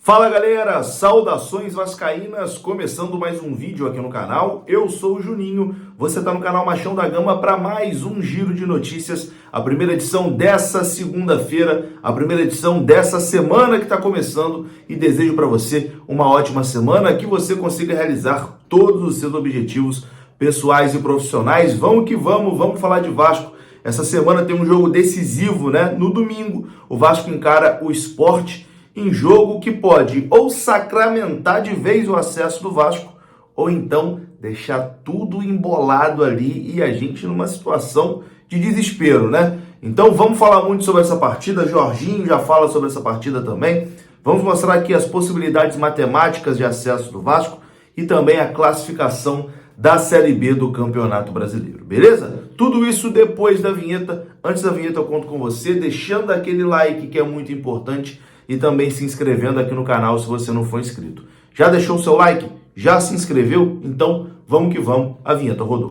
Fala galera, saudações vascaínas, começando mais um vídeo aqui no canal. Eu sou o Juninho, você está no canal Machão da Gama para mais um giro de notícias, a primeira edição dessa segunda-feira, a primeira edição dessa semana que está começando, e desejo para você uma ótima semana, que você consiga realizar todos os seus objetivos pessoais e profissionais. Vamos que vamos falar de Vasco. Essa semana tem um jogo decisivo, né? No domingo, o Vasco encara o Sport, em jogo que pode ou sacramentar de vez o acesso do Vasco, ou então deixar tudo embolado ali e a gente numa situação de desespero, né? Então vamos falar muito sobre essa partida, Jorginho já fala sobre essa partida também. Vamos mostrar aqui as possibilidades matemáticas de acesso do Vasco e também a classificação da Série B do Campeonato Brasileiro, beleza? Tudo isso depois da vinheta. Antes da vinheta eu conto com você, deixando aquele like que é muito importante, e também se inscrevendo aqui no canal se você não for inscrito. Já deixou o seu like? Já se inscreveu? Então vamos que vamos, a vinheta rodou.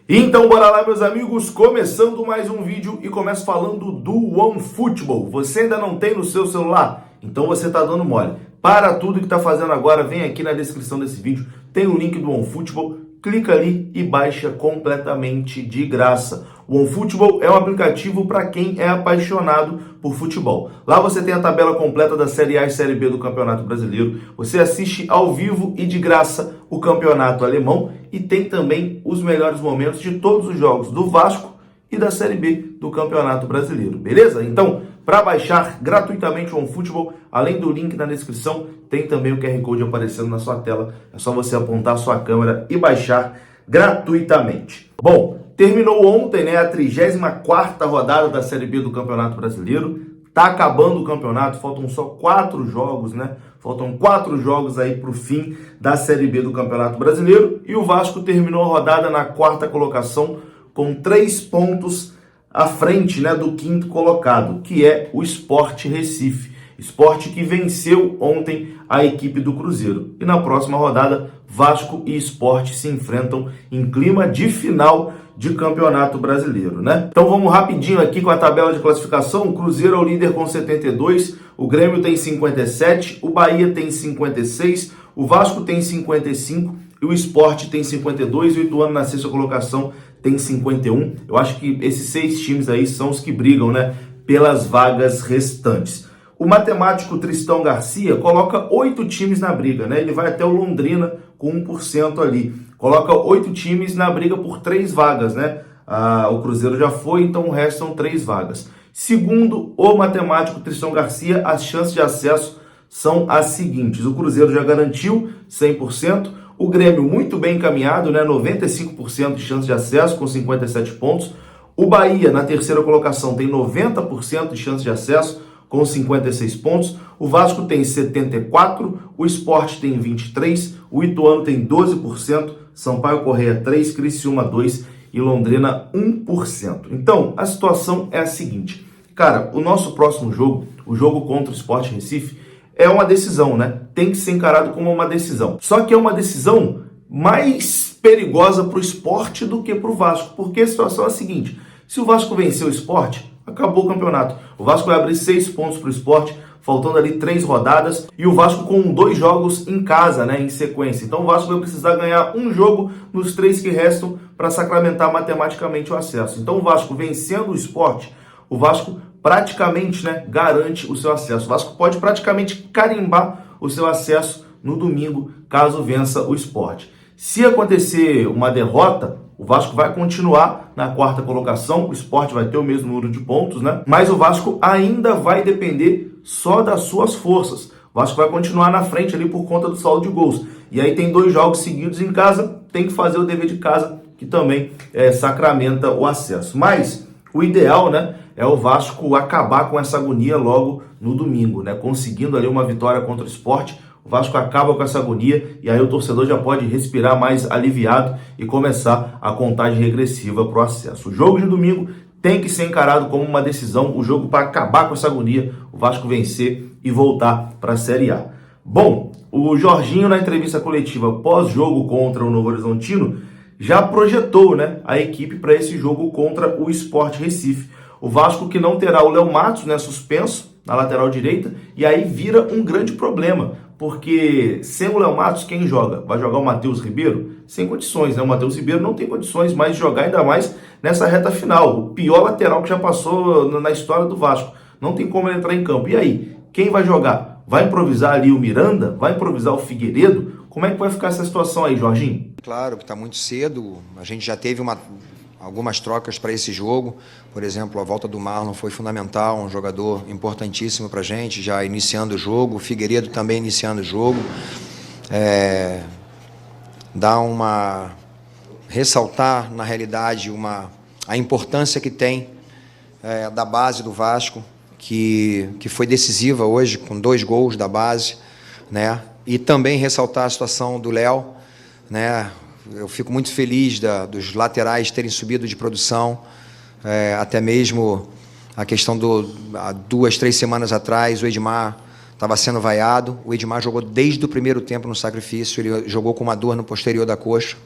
Então bora lá, meus amigos, começando mais um vídeo e começo falando do OneFootball. Você ainda não tem no seu celular? Então você tá dando mole. Para tudo que tá fazendo agora, vem aqui na descrição desse vídeo, tem o link do OneFootball. Clica ali e baixa completamente de graça. O OneFootball é um aplicativo para quem é apaixonado por futebol. Lá você tem a tabela completa da Série A e Série B do Campeonato Brasileiro. Você assiste ao vivo e de graça o Campeonato Alemão e tem também os melhores momentos de todos os jogos do Vasco e da Série B do Campeonato Brasileiro. Beleza? Então, para baixar gratuitamente o OneFootball, além do link na descrição, tem também o QR Code aparecendo na sua tela. É só você apontar a sua câmera e baixar gratuitamente. Bom, terminou ontem, né, a 34ª rodada da Série B do Campeonato Brasileiro. Tá acabando o campeonato, faltam só 4 jogos, né? Faltam 4 jogos aí para o fim da Série B do Campeonato Brasileiro. E o Vasco terminou a rodada na 4ª colocação com 3 pontos à frente, né, do 5º colocado, que é o Sport Recife. Sport que venceu ontem a equipe do Cruzeiro. E na próxima rodada, Vasco e Sport se enfrentam em clima de final de Campeonato Brasileiro, né? Então vamos rapidinho aqui com a tabela de classificação. O Cruzeiro é o líder com 72, o Grêmio tem 57, o Bahia tem 56, o Vasco tem 55 e o Sport tem 52 e o Ituano na 6ª colocação tem 51. Eu acho que esses 6 times aí são os que brigam, né, pelas vagas restantes. O matemático Tristão Garcia coloca 8 times na briga, né? Ele vai até o Londrina com 1% ali. Coloca 8 times na briga por 3 vagas, né? O Cruzeiro já foi, então restam 3 vagas. Segundo o matemático Tristão Garcia, as chances de acesso são as seguintes. O Cruzeiro já garantiu 100%. O Grêmio muito bem encaminhado, né? 95% de chance de acesso com 57 pontos. O Bahia, na 3ª colocação, tem 90% de chance de acesso com 56 pontos. O Vasco tem 74%, o Sport tem 23%, o Ituano tem 12%, Sampaio Corrêa 3%, Criciúma 2% e Londrina 1%. Então, a situação é a seguinte. Cara, o nosso próximo jogo, o jogo contra o Sport Recife, é uma decisão, né? Tem que ser encarado como uma decisão. Só que é uma decisão mais perigosa para o Sport do que para o Vasco. Porque a situação é a seguinte. Se o Vasco vencer o Sport, acabou o campeonato. O Vasco vai abrir 6 pontos para o Sport, faltando ali 3 rodadas. E o Vasco com 2 jogos em casa, né, em sequência. Então o Vasco vai precisar ganhar um jogo nos 3 que restam para sacramentar matematicamente o acesso. Então o Vasco vencendo o Sport, o Vasco praticamente, né, garante o seu acesso. O Vasco pode praticamente carimbar o seu acesso no domingo, caso vença o Sport. Se acontecer uma derrota, o Vasco vai continuar na 4ª colocação, o Sport vai ter o mesmo número de pontos, né? Mas o Vasco ainda vai depender só das suas forças. O Vasco vai continuar na frente ali por conta do saldo de gols. E aí tem 2 jogos seguidos em casa, tem que fazer o dever de casa, que também sacramenta o acesso. Mas o ideal, né, é o Vasco acabar com essa agonia logo no domingo, né? Conseguindo ali uma vitória contra o Sport, o Vasco acaba com essa agonia e aí o torcedor já pode respirar mais aliviado e começar a contagem regressiva para o acesso. O jogo de domingo tem que ser encarado como uma decisão, o jogo para acabar com essa agonia, o Vasco vencer e voltar para a Série A. Bom, o Jorginho na entrevista coletiva pós-jogo contra o Novo Horizontino já projetou, né, a equipe para esse jogo contra o Sport Recife. O Vasco que não terá o Léo Matos, né, suspenso na lateral direita, e aí vira um grande problema, porque sem o Léo Matos, quem joga? Vai jogar o Matheus Ribeiro? Sem condições, né? O Matheus Ribeiro não tem condições mais de jogar, ainda mais nessa reta final. O pior lateral que já passou na história do Vasco. Não tem como ele entrar em campo. E aí, quem vai jogar? Vai improvisar ali o Miranda? Vai improvisar o Figueiredo? Como é que vai ficar essa situação aí, Jorginho? Claro que está muito cedo, a gente já teve algumas trocas para esse jogo, por exemplo, a volta do Marlon foi fundamental, um jogador importantíssimo para a gente, já iniciando o jogo, o Figueiredo também iniciando o jogo, ressaltar na realidade a importância que tem da base do Vasco, que foi decisiva hoje, com 2 gols da base, né? E também ressaltar a situação do Léo, né? Eu fico muito feliz dos laterais terem subido de produção, até mesmo a questão há 2, 3 semanas atrás, o Edmar estava sendo vaiado, o Edmar jogou desde o primeiro tempo no sacrifício, ele jogou com uma dor no posterior da coxa.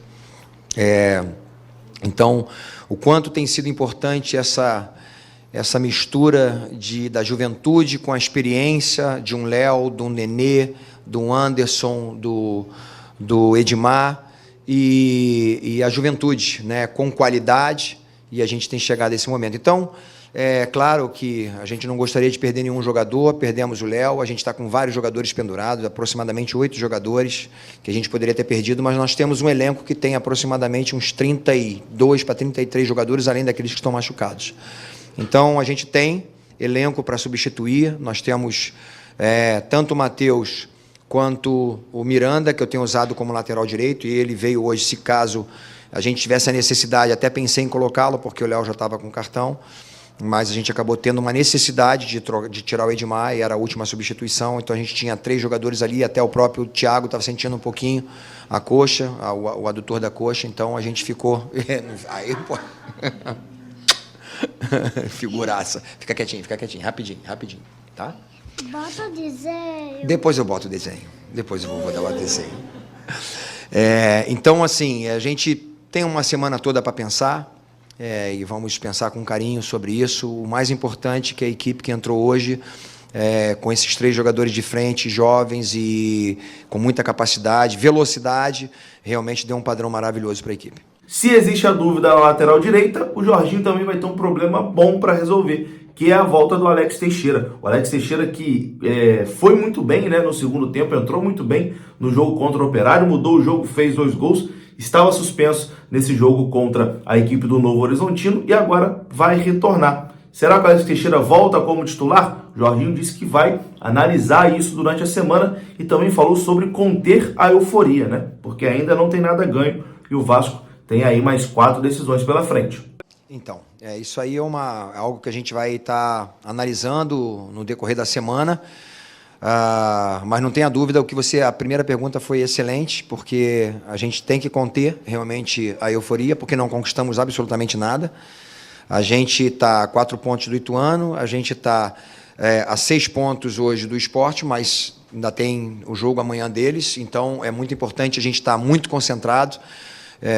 Então, o quanto tem sido importante essa mistura da juventude com a experiência de um Léo, de um Nenê, do Anderson, do Edmar, e a juventude, né, com qualidade, e a gente tem chegado a esse momento. Então, é claro que a gente não gostaria de perder nenhum jogador, perdemos o Léo, a gente está com vários jogadores pendurados, aproximadamente 8 jogadores que a gente poderia ter perdido, mas nós temos um elenco que tem aproximadamente uns 32 para 33 jogadores, além daqueles que estão machucados. Então, a gente tem elenco para substituir, nós temos tanto o Matheus quanto o Miranda, que eu tenho usado como lateral direito, e ele veio hoje, se caso a gente tivesse a necessidade, até pensei em colocá-lo, porque o Léo já estava com cartão, mas a gente acabou tendo uma necessidade de tirar o Edmar, e era a última substituição, então a gente tinha 3 jogadores ali, até o próprio Thiago estava sentindo um pouquinho a coxa, o adutor da coxa, então a gente ficou... Aí, pô... Figuraça. Fica quietinho, rapidinho, tá? Bota o desenho. Depois eu boto o desenho. Depois eu vou botar o desenho. Então, assim, a gente tem uma semana toda para pensar, e vamos pensar com carinho sobre isso. O mais importante é que a equipe que entrou hoje, com esses 3 jogadores de frente, jovens e com muita capacidade, velocidade, realmente deu um padrão maravilhoso para a equipe. Se existe a dúvida na lateral direita, o Jorginho também vai ter um problema bom para resolver, que é a volta do Alex Teixeira. O Alex Teixeira que foi muito bem, né, no segundo tempo, entrou muito bem no jogo contra o Operário, mudou o jogo, fez 2 gols, estava suspenso nesse jogo contra a equipe do Novo Horizontino e agora vai retornar. Será que o Alex Teixeira volta como titular? O Jorginho disse que vai analisar isso durante a semana e também falou sobre conter a euforia, né? Porque ainda não tem nada ganho e o Vasco tem aí mais 4 decisões pela frente. Então, isso aí é algo que a gente vai estar analisando no decorrer da semana, mas não tenha dúvida, a primeira pergunta foi excelente, porque a gente tem que conter realmente a euforia, porque não conquistamos absolutamente nada. A gente está a 4 pontos do Ituano, a gente está a 6 pontos hoje do Sport, mas ainda tem o jogo amanhã deles, então é muito importante a gente estar muito concentrado,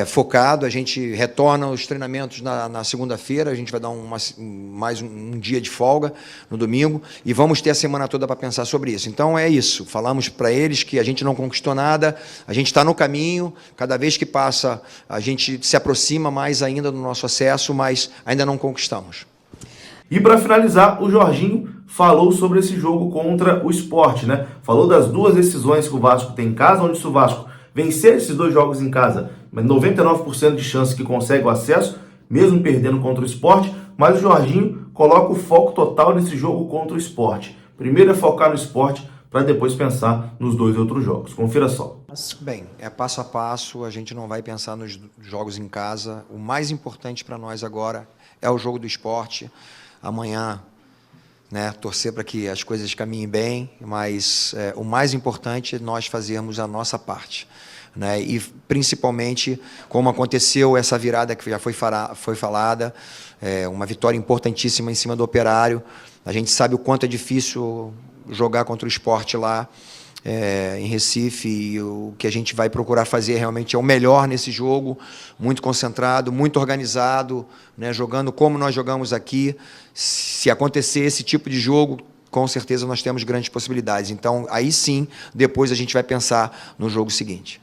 focado. A gente retorna os treinamentos na segunda-feira, a gente vai dar mais um dia de folga no domingo e vamos ter a semana toda para pensar sobre isso. Então é isso, falamos para eles que a gente não conquistou nada, a gente está no caminho, cada vez que passa a gente se aproxima mais ainda do nosso acesso, mas ainda não conquistamos. E para finalizar, o Jorginho falou sobre esse jogo contra o Sport, né? Falou das 2 decisões que o Vasco tem em casa, onde se o Vasco vencer esses 2 jogos em casa, 99% de chance que consegue o acesso, mesmo perdendo contra o Sport, mas o Jorginho coloca o foco total nesse jogo contra o Sport. Primeiro é focar no Sport, para depois pensar nos 2 outros jogos. Confira só. Bem, passo a passo, a gente não vai pensar nos jogos em casa. O mais importante para nós agora é o jogo do Sport. Amanhã, né, torcer para que as coisas caminhem bem, mas o mais importante é nós fazermos a nossa parte, né? E principalmente, como aconteceu essa virada que já foi falada, uma vitória importantíssima em cima do Operário. A gente sabe o quanto é difícil jogar contra o Sport lá, em Recife, e o que a gente vai procurar fazer realmente é o melhor nesse jogo, muito concentrado, muito organizado, né, jogando como nós jogamos aqui. Se acontecer esse tipo de jogo, com certeza nós temos grandes possibilidades. Então, aí sim, depois a gente vai pensar no jogo seguinte.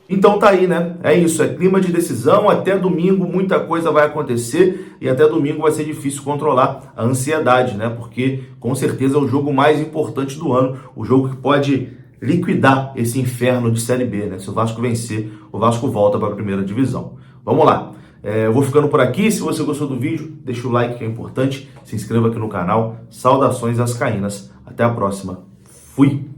Então tá aí, né? É isso, é clima de decisão. Até domingo muita coisa vai acontecer e até domingo vai ser difícil controlar a ansiedade, né? Porque com certeza é o jogo mais importante do ano, o jogo que pode liquidar esse inferno de Série B, né? Se o Vasco vencer, o Vasco volta para a primeira divisão. Vamos lá. Eu vou ficando por aqui. Se você gostou do vídeo, deixa o like que é importante, se inscreva aqui no canal. Saudações vascaínas. Até a próxima. Fui!